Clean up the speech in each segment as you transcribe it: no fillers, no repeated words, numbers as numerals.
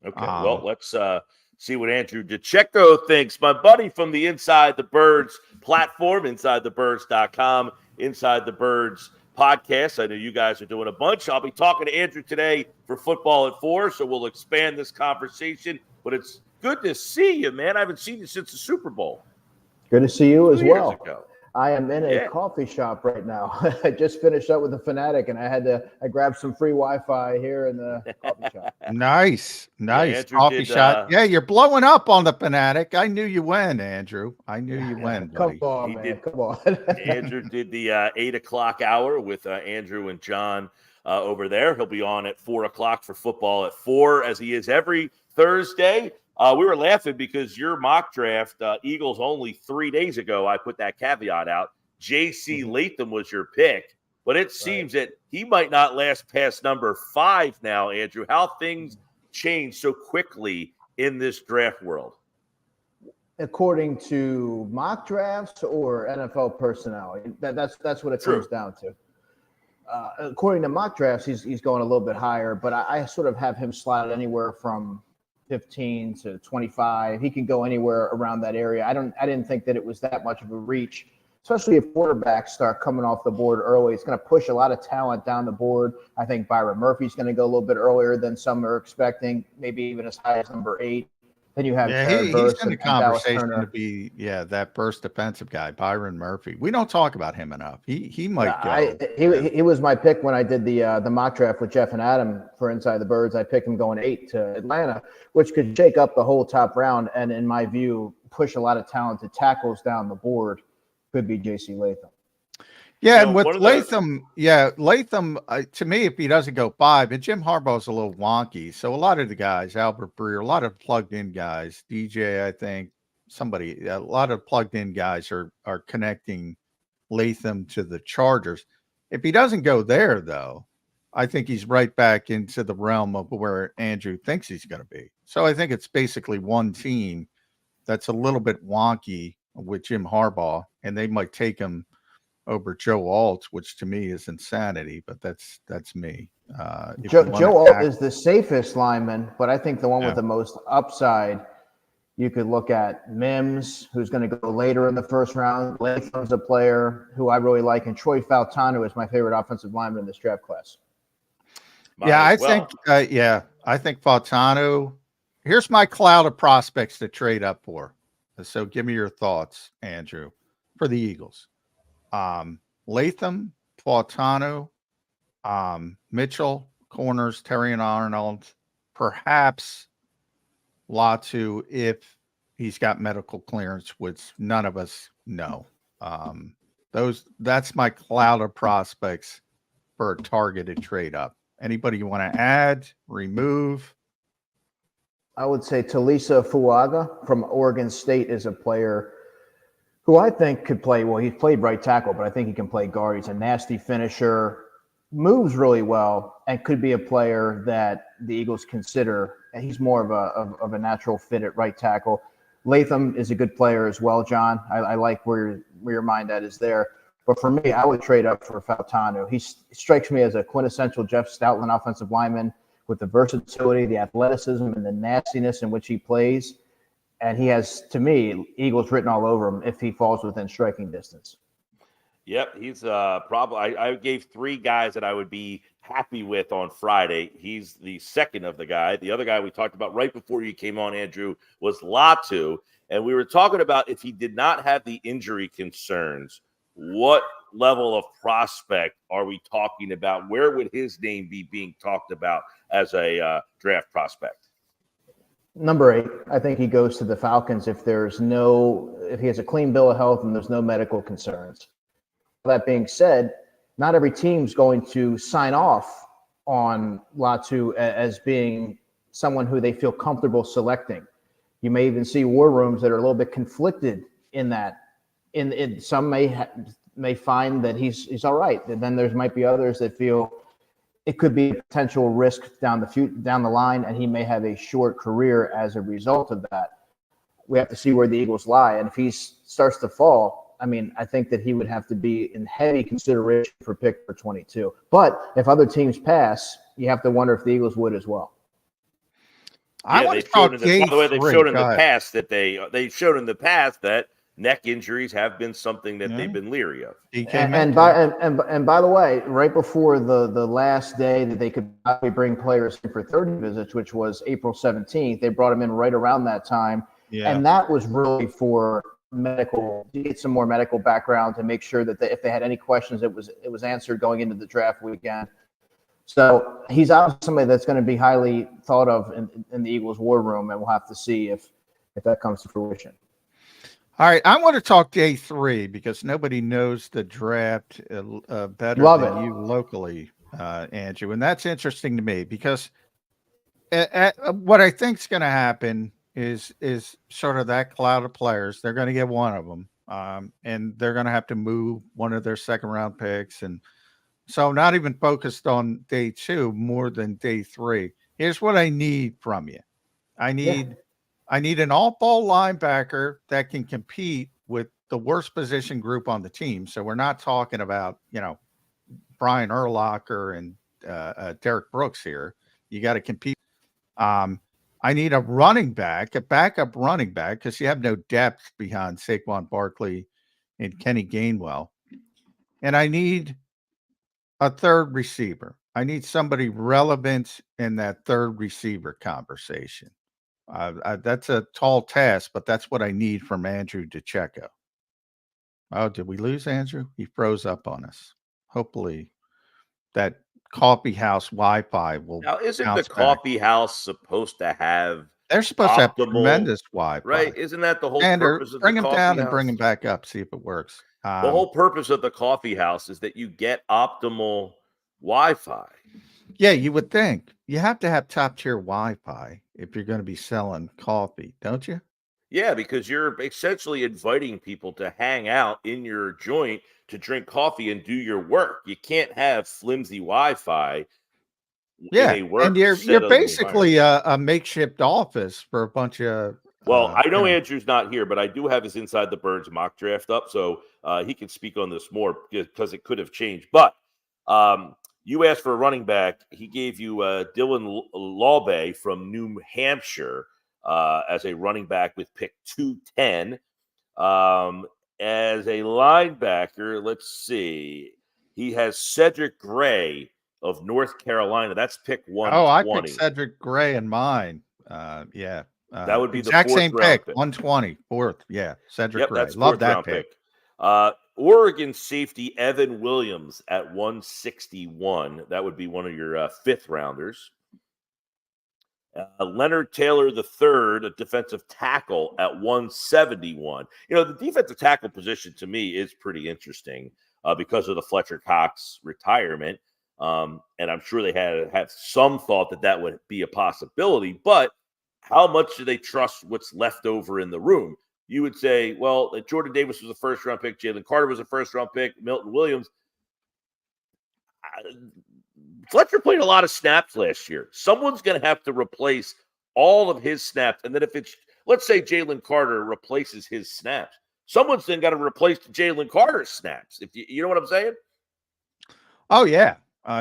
Okay, well, let's see what Andrew DiCecco thinks. My buddy from the Inside the Birds platform, InsideTheBirds.com, Inside the Birds podcast. I know you guys are doing a bunch. I'll be talking to Andrew today for Football at 4, so we'll expand this conversation. But it's good to see you, man. I haven't seen you since the Super Bowl. Good to see you as well. 2 years ago. I am in a coffee shop right now. I just finished up with the Fanatic, and I grabbed some free Wi-Fi here in the coffee shop. Nice. Yeah, coffee shop. Yeah, you're blowing up on the Fanatic. I knew you win, Andrew. I knew you win, buddy. Come on, man. Come on. Andrew did the 8 o'clock hour with Andrew and John over there. He'll be on at 4 o'clock for Football at 4, as he is every Thursday. We were laughing because your mock draft, Eagles only 3 days ago, I put that caveat out. J.C. Latham was your pick, but it seems that he might not last past number 5 now, Andrew. How things change so quickly in this draft world. According to mock drafts or NFL personnel, that's what it comes down to. According to mock drafts, he's going a little bit higher, but I sort of have him slotted anywhere from 15 to 25. He can go anywhere around that area. I didn't think that it was that much of a reach, especially if quarterbacks start coming off the board early. It's going to push a lot of talent down the board. I think Byron Murphy's going to go a little bit earlier than some are expecting, maybe even as high as number 8. Then you have he's in the conversation to be that burst defensive guy, Byron Murphy. We don't talk about him enough. He might go. He was my pick when I did the mock draft with Jeff and Adam for Inside the Birds. I picked him going 8 to Atlanta, which could shake up the whole top round and, in my view, push a lot of talented tackles down the board. Could be J.C. Latham. Yeah, and with Latham, to me, if he doesn't go 5, and Jim Harbaugh's a little wonky, so a lot of the guys, Albert Breer, a lot of plugged-in guys, DJ, I think, a lot of plugged-in guys are connecting Latham to the Chargers. If he doesn't go there, though, I think he's right back into the realm of where Andrew thinks he's going to be. So I think it's basically one team that's a little bit wonky with Jim Harbaugh, and they might take him over Joe Alt, which to me is insanity, but that's me. Joe Alt is the safest lineman, but I think the one with the most upside, you could look at Mims, who's going to go later in the first round. Latham's a player who I really like, and Troy Fautanu is my favorite offensive lineman in this draft class. I think Fautanu. Here's my cloud of prospects to trade up for. So give me your thoughts, Andrew, for the Eagles. Latham, Fautanu, Mitchell, corners, Terrion Arnold, perhaps Latu if he's got medical clearance, which none of us know. That's my cloud of prospects for a targeted trade up. Anybody you want to add, remove? I would say Talisa Fuaga from Oregon State is a player who I think could play, well, he's played right tackle, but I think he can play guard. He's a nasty finisher, moves really well, and could be a player that the Eagles consider. And he's more of a natural fit at right tackle. Latham is a good player as well, John. I like where your mind at is there. But for me, I would trade up for Fautanu. He strikes me as a quintessential Jeff Stoutland offensive lineman with the versatility, the athleticism, and the nastiness in which he plays. And he has, to me, Eagles written all over him if he falls within striking distance. Yep, he's probably. I gave 3 guys that I would be happy with on Friday. He's the second of the guy. The other guy we talked about right before you came on, Andrew, was Latu. And we were talking about if he did not have the injury concerns, what level of prospect are we talking about? Where would his name be being talked about as a draft prospect? Number 8, I think he goes to the Falcons if he has a clean bill of health and there's no medical concerns. That being said, not every team's going to sign off on Latu as being someone who they feel comfortable selecting. You may even see war rooms that are a little bit conflicted in that. Some may find that he's all right, and then there might be others that feel it could be a potential risk down the line, and he may have a short career as a result of that. We have to see where the Eagles lie, and if he starts to fall, I think that he would have to be in heavy consideration for pick for 22. But if other teams pass, you have to wonder if the Eagles would as well. I want to talk day by the way, they've 3. shown in Go the ahead. past that they've shown in the past that neck injuries have been something that Yeah. they've been leery of. And by the way, right before the last day that they could probably bring players in for 30 visits, which was April 17th, they brought them in right around that time. Yeah. And that was really for medical, to get some more medical background to make sure that if they had any questions, it was answered going into the draft weekend. So he's obviously somebody that's going to be highly thought of in the Eagles war room, and we'll have to see if that comes to fruition. All right, I want to talk day 3 because nobody knows the draft better than you locally, Andrew, and that's interesting to me because what I think is going to happen is sort of that cloud of players. They're going to get one of them, and they're going to have to move one of their second-round picks, and so not even focused on day 2 more than day 3. Here's what I need from you. I need an all-ball linebacker that can compete with the worst position group on the team. So we're not talking about, Brian Urlacher and Derek Brooks here. You got to compete. I need a backup running back, because you have no depth behind Saquon Barkley and Kenny Gainwell. And I need a third receiver. I need somebody relevant in that third receiver conversation. That's a tall task, but that's what I need from Andrew DiCecco. Oh, did we lose Andrew? He froze up on us. Hopefully that coffee house Wi-Fi will. Now, isn't the coffee house supposed to have? They're supposed to have tremendous Wi-Fi, right? Isn't that the whole purpose of the coffee house? Bring them down and bring them back up. See if it works. The whole purpose of the coffee house is that you get optimal Wi-Fi. Yeah, you would think. You have to have top-tier Wi-Fi if you're going to be selling coffee, don't you? Yeah, because you're essentially inviting people to hang out in your joint to drink coffee and do your work. You can't have flimsy Wi-Fi. Yeah, and you're basically a makeshift office for a bunch of. Well, I know Andrew's not here, but I do have his Inside the Birds mock draft up, so he can speak on this more because it could have changed. But you asked for a running back. He gave you Dylan Lawbay from New Hampshire as a running back with pick 210. As a linebacker, let's see. He has Cedric Gray of North Carolina. That's pick 120. Oh, I picked Cedric Gray in mine. Yeah. That would be the exact same pick, 120, 4th. Yeah, Cedric Gray. That's love that pick. Oregon safety Evan Williams at 161. That would be one of your 5th rounders. Leonard Taylor III, a defensive tackle at 171. The defensive tackle position to me is pretty interesting because of the Fletcher Cox retirement. And I'm sure they had some thought that would be a possibility, but how much do they trust what's left over in the room? You would say, well, Jordan Davis was a first-round pick. Jalen Carter was a first-round pick. Milton Williams. Fletcher played a lot of snaps last year. Someone's going to have to replace all of his snaps. And then if it's, let's say Jalen Carter replaces his snaps, someone's then got to replace Jalen Carter's snaps. If you know what I'm saying? Oh, yeah.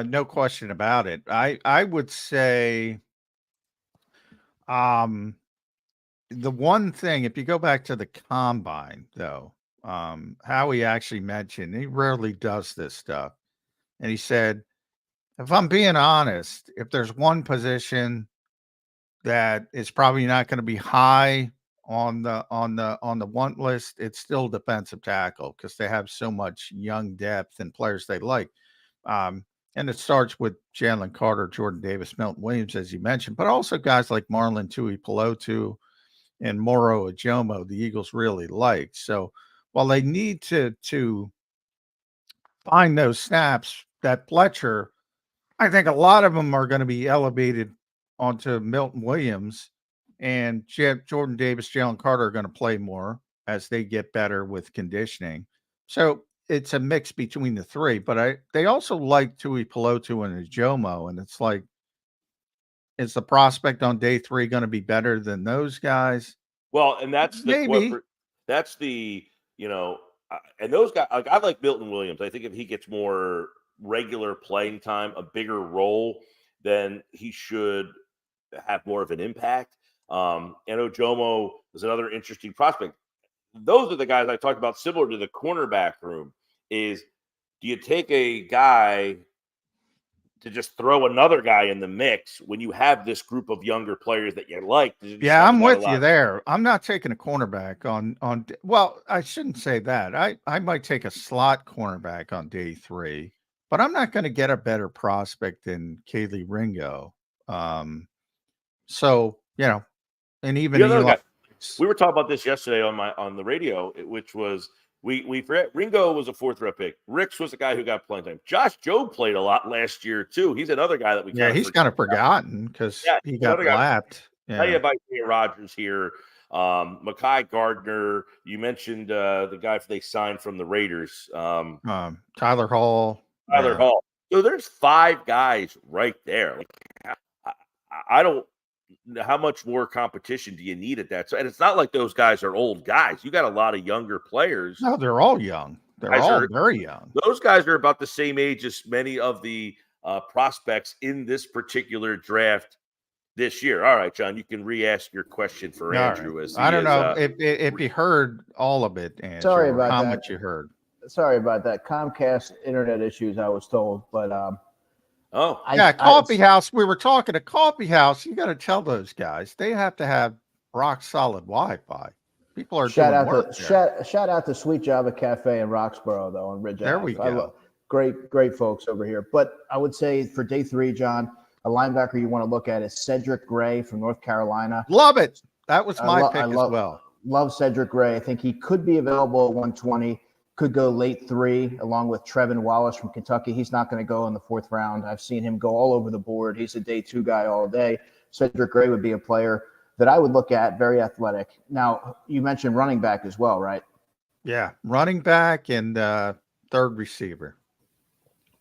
No question about it. I would say the one thing, if you go back to the combine, though, Howie actually mentioned, he rarely does this stuff. And he said, if I'm being honest, if there's one position that is probably not going to be high on the want list, it's still defensive tackle because they have so much young depth and players they like. And it starts with Jalen Carter, Jordan Davis, Milton Williams, as you mentioned, but also guys like Marlon Tuipulotu and Moro Ajomo, the Eagles really like. So while they need to find those snaps, that Fletcher, I think a lot of them are going to be elevated onto Milton Williams, and Jordan Davis, Jalen Carter are going to play more as they get better with conditioning. So it's a mix between the three, but they also like Tuipulotu and Ajomo, and it's like, is the prospect on day 3 going to be better than those guys? Well, and that's the maybe. And those guys, like I like Milton Williams. I think if he gets more regular playing time, a bigger role, then he should have more of an impact. And Ojomo is another interesting prospect. Those are the guys I talked about, similar to the cornerback room. Is do you take a guy to just throw another guy in the mix when you have this group of younger players that you like? Yeah, I'm with you there. I'm not taking a cornerback on. Well, I shouldn't say that. I might take a slot cornerback on day 3, but I'm not going to get a better prospect than Kaylee Ringo. So and even Eli, we were talking about this yesterday on the radio, which was. We forget Ringo was a 4th-round pick. Ricks was a guy who got playing time. Josh Jobe played a lot last year too. He's another guy that he's kind of forgotten because he got lapped. Now you have Isaiah Rodgers here, Mekhi Gardner. You mentioned the guy they signed from the Raiders, Tyler Hall. Hall. So there's 5 guys right there. Like, I don't. How much more competition do you need at that? So, and it's not like those guys are old guys. You got a lot of younger players. No, they're all young. They're all very young. Those guys are about the same age as many of the prospects in this particular draft this year. All right, John, you can re-ask your question for Andrew. Right. I don't know if you heard all of it, Andrew. Sorry about how that. Much you heard. Sorry about that. Comcast internet issues, I was told, but coffee house. We were talking a coffee house. You got to tell those guys they have to have rock solid Wi-Fi. People are shout out to Sweet Java Cafe in Roxborough though on Ridge. There we go. Great folks over here. But I would say for day 3, John, a linebacker you want to look at is Cedric Gray from North Carolina. Love it. That was my pick as well. Love Cedric Gray. I think he could be available at 120. Could go late 3 along with Trevin Wallace from Kentucky. He's not going to go in the 4th round. I've seen him go all over the board. He's a day 2 guy all day. Cedric Gray would be a player that I would look at, very athletic. Now, you mentioned running back as well, right? Yeah, running back and 3rd receiver.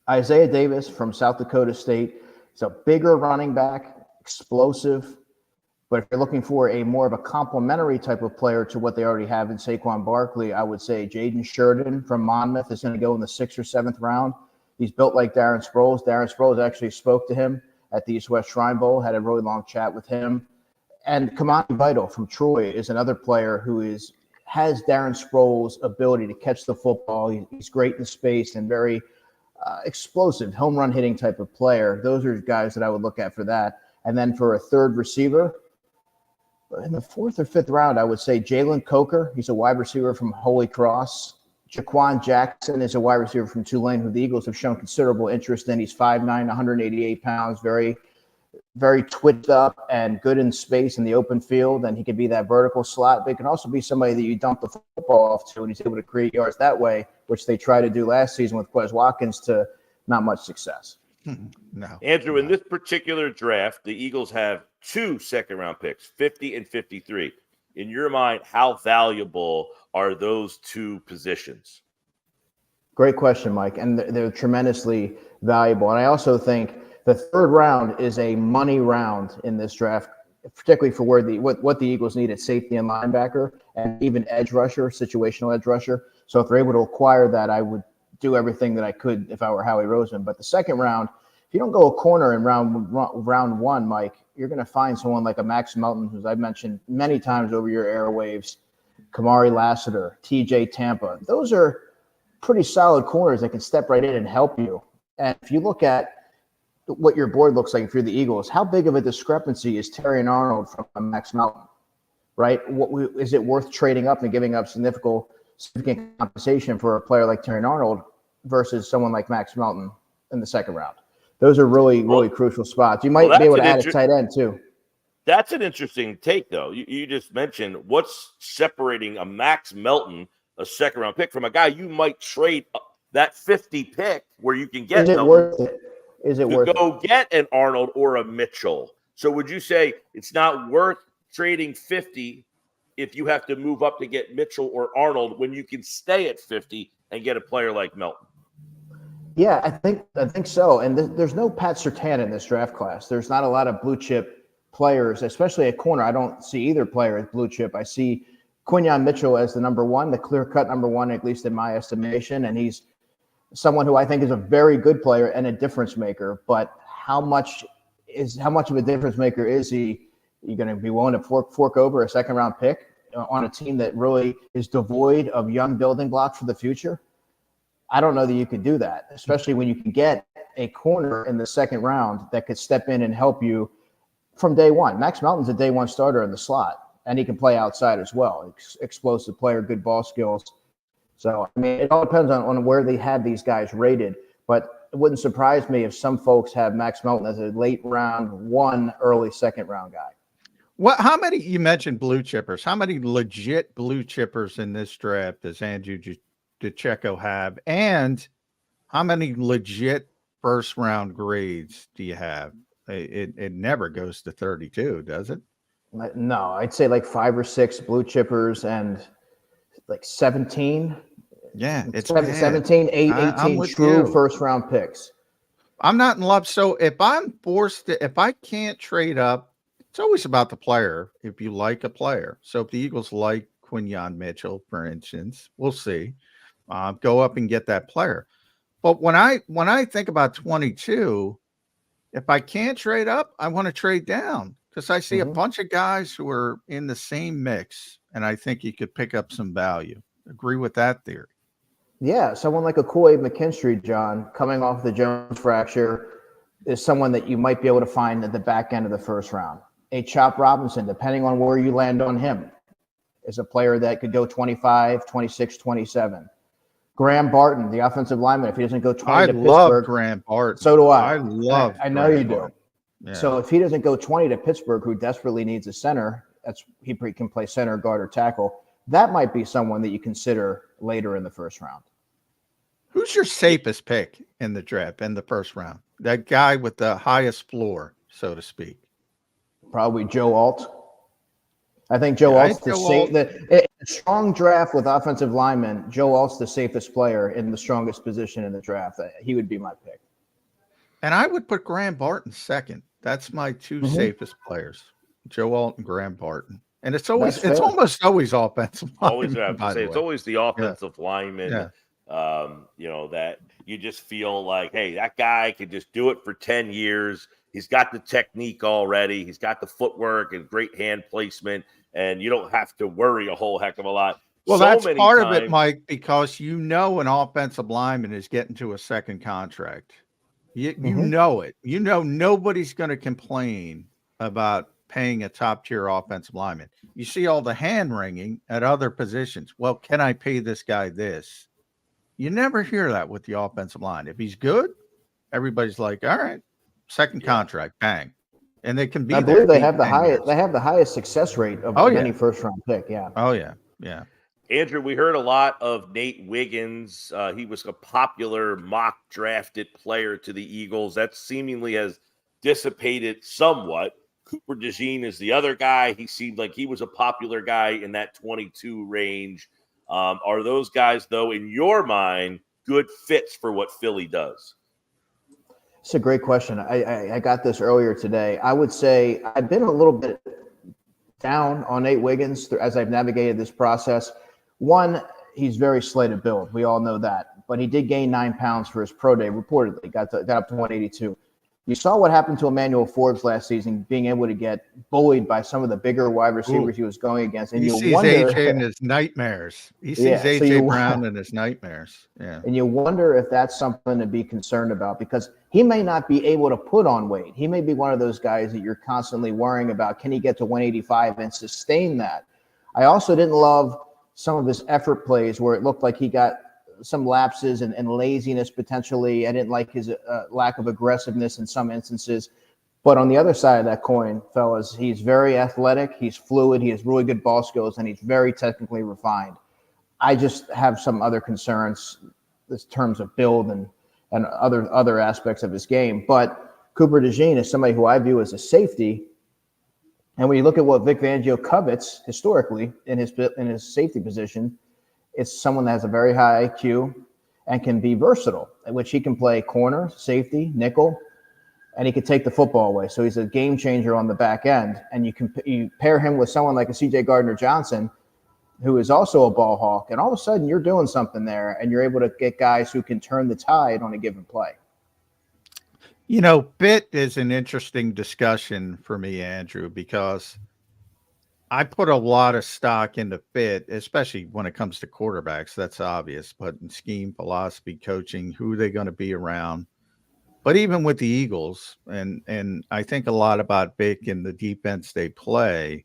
Isaiah Davis from South Dakota State. He's a bigger running back, explosive. But if you're looking for a more of a complementary type of player to what they already have in Saquon Barkley, I would say Jaden Sheridan from Monmouth is going to go in the 6th or 7th round. He's built like Darren Sproles. Darren Sproles actually spoke to him at the East-West Shrine Bowl, had a really long chat with him. And Kamani Vital from Troy is another player who has Darren Sproles' ability to catch the football. He's great in space and very explosive, home run hitting type of player. Those are guys that I would look at for that. And then for a 3rd receiver, in the 4th or 5th round, I would say Jalen Coker. He's a wide receiver from Holy Cross. Jaquan Jackson is a wide receiver from Tulane, who the Eagles have shown considerable interest in. He's 5'9", 188 pounds, very, very twitched up and good in space in the open field. And he could be that vertical slot, but he can also be somebody that you dump the football off to, and he's able to create yards that way, which they tried to do last season with Quez Watkins to not much success. No. Andrew, in this particular draft, the Eagles have 2 second-round picks, 50 and 53. In your mind, how valuable are those 2 positions? Great question, Mike, and they're tremendously valuable. And I also think the 3rd round is a money round in this draft, particularly for what the Eagles need at safety and linebacker and even edge rusher, situational edge rusher. So if they're able to acquire that, I would do everything that I could if I were Howie Roseman. But the 2nd round, if you don't go a corner in round 1, Mike, you're going to find someone like a Max Melton, who I've mentioned many times over your airwaves, Kamari Lassiter, TJ Tampa. Those are pretty solid corners that can step right in and help you. And if you look at what your board looks like if you're the Eagles, how big of a discrepancy is Terrion Arnold from Max Melton, right? Is it worth trading up and giving up significant compensation for a player like Terrion Arnold versus someone like Max Melton in the 2nd round? Those are really crucial spots. You might be able to add a tight end too. That's an interesting take, though. You just mentioned what's separating a Max Melton, a 2nd-round pick, from a guy you might trade that 50 pick where you can get. Is it worth it? Is it worth it? Go get an Arnold or a Mitchell. So would you say it's not worth trading 50 if you have to move up to get Mitchell or Arnold when you can stay at 50 and get a player like Melton? Yeah, I think so. And there's no Pat Surtain in this draft class. There's not a lot of blue chip players, especially at corner. I don't see either player as blue chip. I see Quinyon Mitchell as the number 1, the clear-cut number 1, at least in my estimation. And he's someone who I think is a very good player and a difference maker. But how much is how much of a difference maker is he? You're going to be willing to fork over a second-round pick on a team that really is devoid of young building blocks for the future? I don't know that you could do that, especially when you can get a corner in the second round that could step in and help you from day one. Max Melton's a day one starter in the slot, and he can play outside as well. Explosive player, good ball skills. So, I mean, it all depends on where they had these guys rated. But it wouldn't surprise me if some folks have Max Melton as a late round one, early second round guy. How many, you mentioned blue chippers, how many legit blue chippers in this draft does Andrew DiCecco have? And how many legit first round grades do you have? It never goes to 32, does it? No, I'd say like 5 or 6 blue chippers and like 17. Yeah, it's 17, 18 true first round picks. I'm not in love. So if I'm forced to, if I can't trade up, it's always about the player. If you like a player. So if the Eagles like Quinyon Mitchell, for instance, we'll see. Go up and get that player. But when I think about 22, if I can't trade up, I want to trade down because I see a bunch of guys who are in the same mix, and I think you could pick up some value. Agree with that theory? Yeah, someone like a Kool-Aid McKinstry, John, coming off the Jones fracture, is someone that you might be able to find at the back end of the first round. A Chop Robinson, depending on where you land on him, is a player that could go 25, 26, 27. Graham Barton, the offensive lineman, if he doesn't go 20 to Pittsburgh. I love Graham Barton. So do I. I know you do. Yeah. So if he doesn't go 20 to Pittsburgh, who desperately needs a center, he can play center, guard, or tackle. That might be someone that you consider later in the first round. Who's your safest pick in the draft in the first round? That guy with the highest floor, so to speak. Probably Joe Alt. I think Joe Alt's the strong draft with offensive linemen. Joe Alt's the safest player in the strongest position in the draft. He would be my pick. And I would put Graham Barton second. That's my two safest players, Joe Alt and Graham Barton. And it's almost always offensive lineman. It's always the offensive lineman. Yeah. That you just feel like, hey, that guy could just do it for 10 years. He's got the technique already. He's got the footwork and great hand placement, and you don't have to worry a whole heck of a lot. Well, that's part of it, Mike, because an offensive lineman is getting to a second contract. You know it. You know nobody's going to complain about paying a top-tier offensive lineman. You see all the hand-wringing at other positions. Well, can I pay this guy this? You never hear that with the offensive line. If he's good, everybody's like, all right, second contract, bang. And they can be I believe they have the highest success rate of any first round pick. Yeah. Oh yeah. Yeah. Andrew, we heard a lot of Nate Wiggins. He was a popular mock drafted player to the Eagles. That seemingly has dissipated somewhat. Cooper DeJean is the other guy. He seemed like he was a popular guy in that 22 range. Are those guys, though, in your mind, good fits for what Philly does? It's a great question. I got this earlier today. I would say I've been a little bit down on Nate Wiggins as I've navigated this process. One, he's very slight of build. We all know that. But he did gain 9 pounds for his pro day, reportedly. Got up to 182. You saw what happened to Emmanuel Forbes last season, being able to get bullied by some of the bigger wide receivers he was going against. And he sees AJ in his nightmares. He sees AJ Brown in his nightmares. Yeah. And you wonder if that's something to be concerned about, because he may not be able to put on weight. He may be one of those guys that you're constantly worrying about. Can he get to 185 and sustain that? I also didn't love some of his effort plays where it looked like he got some lapses and laziness potentially. I didn't like his lack of aggressiveness in some instances. But on the other side of that coin, fellas, he's very athletic, he's fluid, he has really good ball skills, and he's very technically refined. I just have some other concerns in terms of build and other aspects of his game. But Cooper DeJean is somebody who I view as a safety. And when you look at what Vic Fangio covets historically in his safety position, it's someone that has a very high IQ and can be versatile, in which he can play corner, safety, nickel, and he can take the football away. So he's a game changer on the back end. And you pair him with someone like a C.J. Gardner-Johnson, who is also a ball hawk, and all of a sudden you're doing something there, and you're able to get guys who can turn the tide on a given play. Bit is an interesting discussion for me, Andrew, because I put a lot of stock into fit, especially when it comes to quarterbacks. That's obvious, but in scheme, philosophy, coaching, who are they going to be around? But even with the Eagles, and I think a lot about Vic and the defense they play.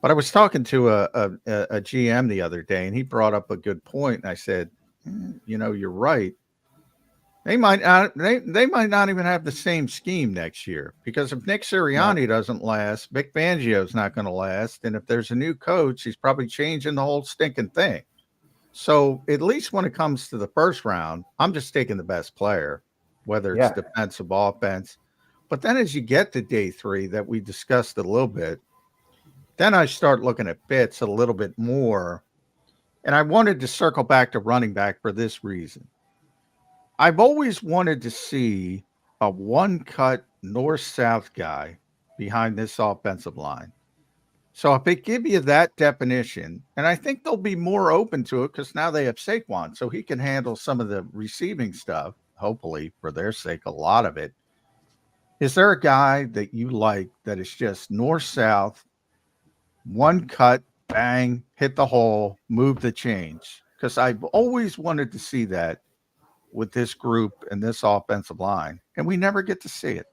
But I was talking to a GM the other day, and he brought up a good point. And I said, you're right. They might not even have the same scheme next year, because if Nick Sirianni doesn't last, Vic Fangio's not going to last, and if there's a new coach, he's probably changing the whole stinking thing. So at least when it comes to the first round, I'm just taking the best player, whether it's defensive, offense. But then as you get to day 3 that we discussed a little bit, then I start looking at fits a little bit more. And I wanted to circle back to running back for this reason. I've always wanted to see a one-cut north-south guy behind this offensive line. So if they give you that definition, and I think they'll be more open to it because now they have Saquon, so he can handle some of the receiving stuff, hopefully for their sake, a lot of it. Is there a guy that you like that is just north-south, one cut, bang, hit the hole, move the chains? Because I've always wanted to see that with this group and this offensive line, and we never get to see it.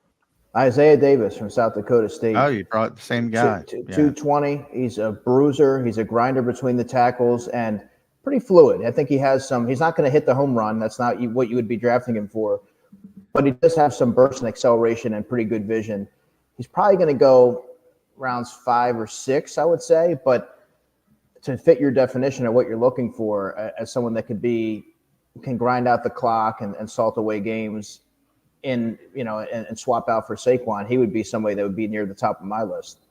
Isaiah Davis from South Dakota State. Oh, you brought the same guy. 220. He's a bruiser. He's a grinder between the tackles and pretty fluid. I think he has some – he's not going to hit the home run. That's not what you would be drafting him for. But he does have some burst and acceleration and pretty good vision. He's probably going to go rounds 5 or 6, I would say. But to fit your definition of what you're looking for as someone that can grind out the clock and salt away games and swap out for Saquon, he would be somebody that would be near the top of my list.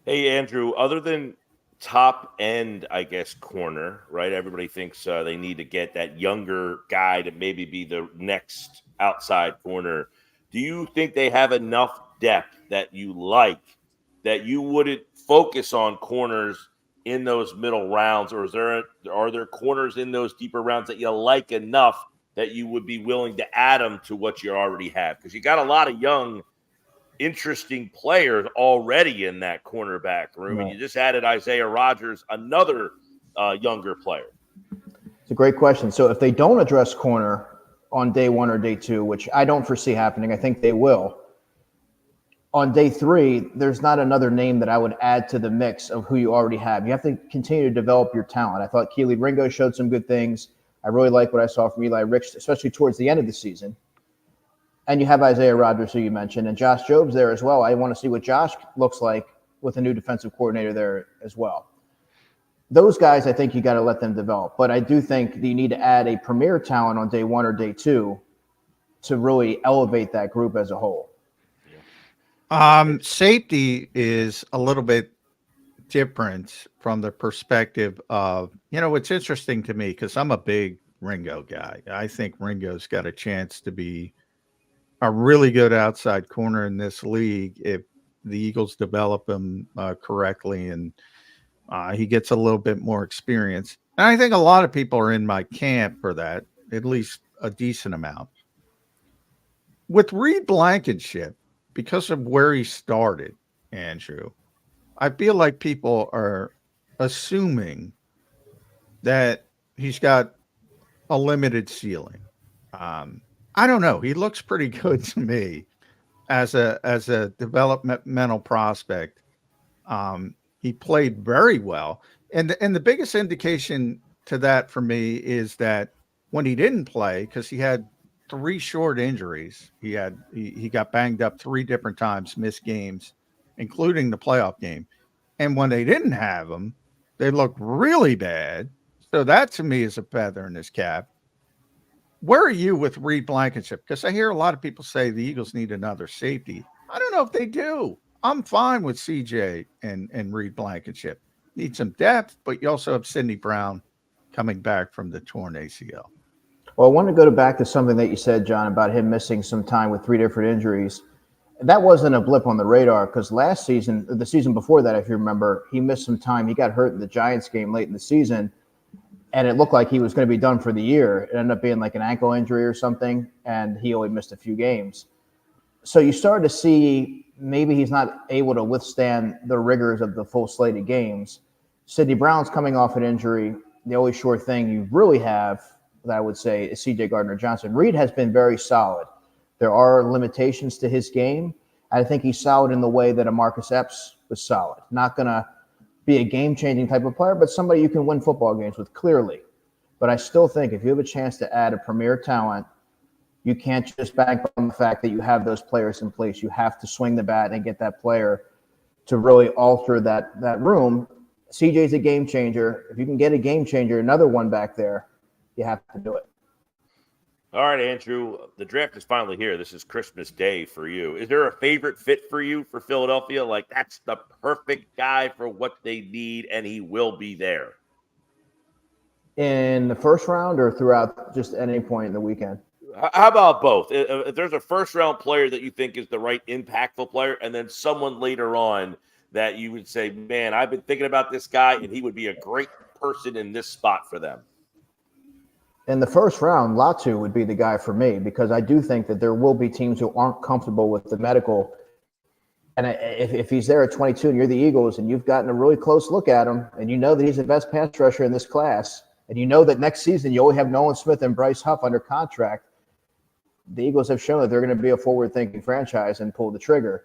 Hey, Andrew, other than top end, I guess, corner, right? Everybody thinks they need to get that younger guy to maybe be the next outside corner. Do you think they have enough depth that you like that you wouldn't focus on corners in those middle rounds, or are there corners in those deeper rounds that you like enough that you would be willing to add them to what you already have? Because you got a lot of young, interesting players already in that cornerback room, and you just added Isaiah Rodgers, another younger player. It's a great question. So if they don't address corner on day 1 or day 2, which I don't foresee happening, I think they will, on day 3, there's not another name that I would add to the mix of who you already have. You have to continue to develop your talent. I thought Keely Ringo showed some good things. I really like what I saw from Eli Ricks, especially towards the end of the season. And you have Isaiah Rodgers, who you mentioned, and Josh Jobs there as well. I want to see what Josh looks like with a new defensive coordinator there as well. Those guys, I think you got to let them develop. But I do think that you need to add a premier talent on day 1 or day 2 to really elevate that group as a whole. Safety is a little bit different from the perspective of, it's interesting to me because I'm a big Ringo guy. I think Ringo's got a chance to be a really good outside corner in this league if the Eagles develop him correctly and he gets a little bit more experience. And I think a lot of people are in my camp for that, at least a decent amount. With Reed Blankenship, because of where he started, Andrew, I feel like people are assuming that he's got a limited ceiling. I don't know. He looks pretty good to me as a developmental prospect. He played very well. And the biggest indication to that for me is that when he didn't play, because he had 3 short injuries, he got banged up 3 different times, missed games, including the playoff game. And when they didn't have him, they looked really bad. So that to me is a feather in his cap. Where are you with Reed Blankenship? Because I hear a lot of people say the Eagles need another safety. I don't know if they do. I'm fine with CJ and Reed Blankenship. Need some depth, but you also have Sidney Brown coming back from the torn ACL. Well, I want to go back to something that you said, John, about him missing some time with 3 different injuries. That wasn't a blip on the radar because last season, the season before that, if you remember, he missed some time. He got hurt in the Giants game late in the season, and it looked like he was going to be done for the year. It ended up being like an ankle injury or something, and he only missed a few games. So you started to see maybe he's not able to withstand the rigors of the full slate of games. Sidney Brown's coming off an injury. The only sure thing you really have that I would say is C.J. Gardner-Johnson. Reed has been very solid. There are limitations to his game. I think he's solid in the way that a Marcus Epps was solid. Not going to be a game-changing type of player, but somebody you can win football games with, clearly. But I still think if you have a chance to add a premier talent, you can't just bank on the fact that you have those players in place. You have to swing the bat and get that player to really alter that room. CJ's a game changer. If you can get a game changer, another one back there, you have to do it. All right, Andrew, the draft is finally here. This is Christmas Day for you. Is there a favorite fit for you for Philadelphia? Like, that's the perfect guy for what they need, and he will be there. In the first round or throughout just any point in the weekend? How about both? If there's a first-round player that you think is the right impactful player, and then someone later on that you would say, man, I've been thinking about this guy, and he would be a great person in this spot for them. In the first round, Latu would be the guy for me, because I do think that there will be teams who aren't comfortable with the medical. And if he's there at 22 and you're the Eagles and you've gotten a really close look at him and you know that he's the best pass rusher in this class, and you know that next season you only have Nolan Smith and Bryce Huff under contract, the Eagles have shown that they're going to be a forward-thinking franchise and pull the trigger.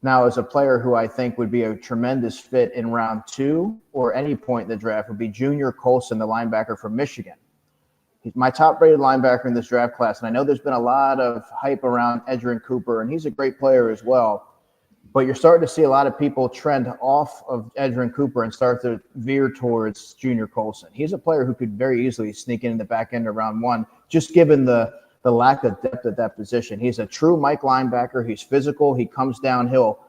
Now, as a player who I think would be a tremendous fit in round 2 or any point in the draft would be Junior Colson, the linebacker from Michigan. He's my top-rated linebacker in this draft class, and I know there's been a lot of hype around Edgerrin Cooper, and he's a great player as well. But you're starting to see a lot of people trend off of Edgerrin Cooper and start to veer towards Junior Colson. He's a player who could very easily sneak in the back end of round 1, just given the lack of depth at that position. He's a true Mike linebacker. He's physical. He comes downhill.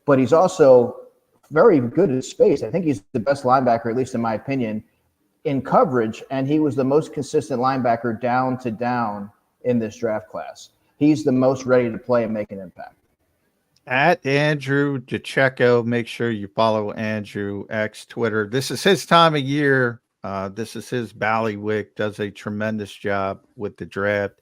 But he's also very good at space. I think he's the best linebacker, at least in my opinion, in coverage, and he was the most consistent linebacker down to down in this draft class. He's the most ready to play and make an impact. At Andrew DiCecco, make sure you follow Andrew X Twitter. This is his time of year. This is his ballywick. Does a tremendous job with the draft,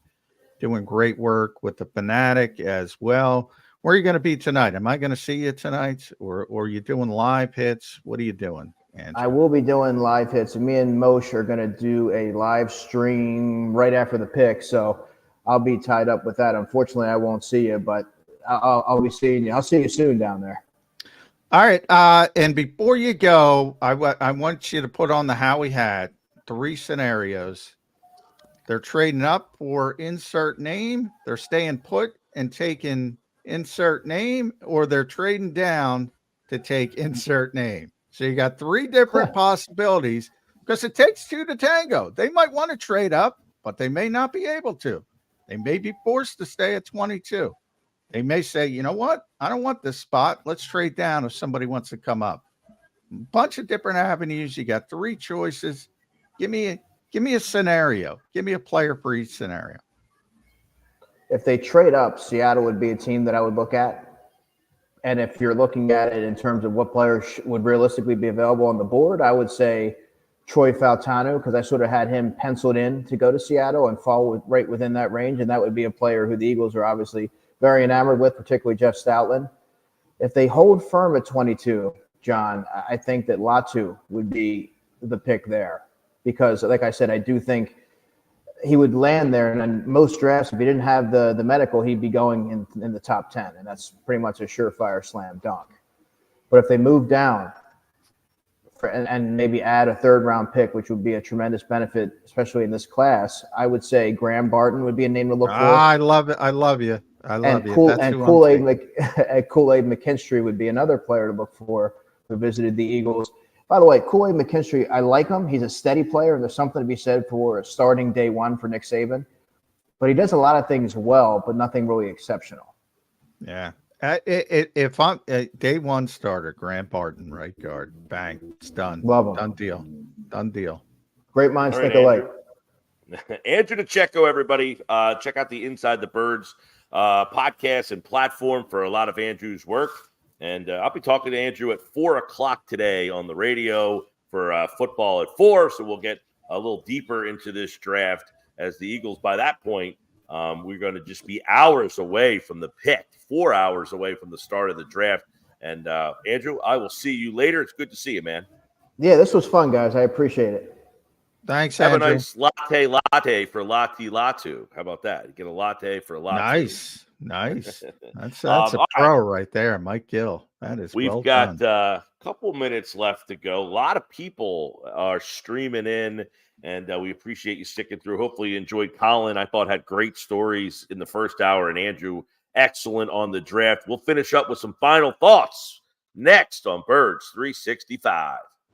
doing great work with the Fanatic as well. Where are you going to be tonight? Am I going to see you tonight, or are you doing live hits? What are you doing, Andrew? I will be doing live hits. Me and Moshe are going to do a live stream right after the pick, so I'll be tied up with that. Unfortunately, I won't see you, but I'll be seeing you. I'll see you soon down there. All right. And before you go, I want you to put on the Howie hat 3 scenarios. They're trading up for insert name, they're staying put and taking insert name, or they're trading down to take insert name. So you got 3 different possibilities, because it takes 2 to tango. They might want to trade up, but they may not be able to. They may be forced to stay at 22. They may say, you know what? I don't want this spot. Let's trade down if somebody wants to come up. Bunch of different avenues. You got 3 choices. Give me a scenario. Give me a player for each scenario. If they trade up, Seattle would be a team that I would look at. And if you're looking at it in terms of what players would realistically be available on the board, I would say Troy Fautanu, because I sort of had him penciled in to go to Seattle and fall right within that range. And that would be a player who the Eagles are obviously very enamored with, particularly Jeff Stoutland. If they hold firm at 22, John, I think that Latu would be the pick there, because, like I said, I do think he would land there. And in most drafts, if he didn't have the medical, he'd be going in the top 10, and that's pretty much a surefire slam dunk. But if they move down and maybe add a 3rd-round pick, which would be a tremendous benefit, especially in this class, I would say Graham Barton would be a name to look for. I love it. I love you. I love you. Kool-Aid McKinstry would be another player to look for who visited the Eagles. By the way, Kool-Aid McKinstry, I like him. He's a steady player. There's something to be said for starting day 1 for Nick Saban. But he does a lot of things well, but nothing really exceptional. Yeah. If I'm a day 1 starter, Grant Barton, right guard, bang, it's done. Love him. Done deal. Great minds think alike. Andrew DiCecco, everybody. Check out the Inside the Birds podcast and platform for a lot of Andrew's work. And I'll be talking to Andrew at 4 o'clock today on the radio for football at 4. So we'll get a little deeper into this draft as the Eagles, by that point, We're going to just be hours away from the pick, 4 hours away from the start of the draft. And Andrew, I will see you later. It's good to see you, man. Yeah, this was fun, guys. I appreciate it. Thanks, Have Andrew. a nice latte for Lati Latu. How about that? You get a latte for a latte. Nice. That's a pro right there, Mike Gill. That is We've well got done. a couple minutes left to go. A lot of people are streaming in, and we appreciate you sticking through. Hopefully you enjoyed Colin. I thought had great stories in the first hour, and Andrew, excellent on the draft. We'll finish up with some final thoughts next on Birds 365.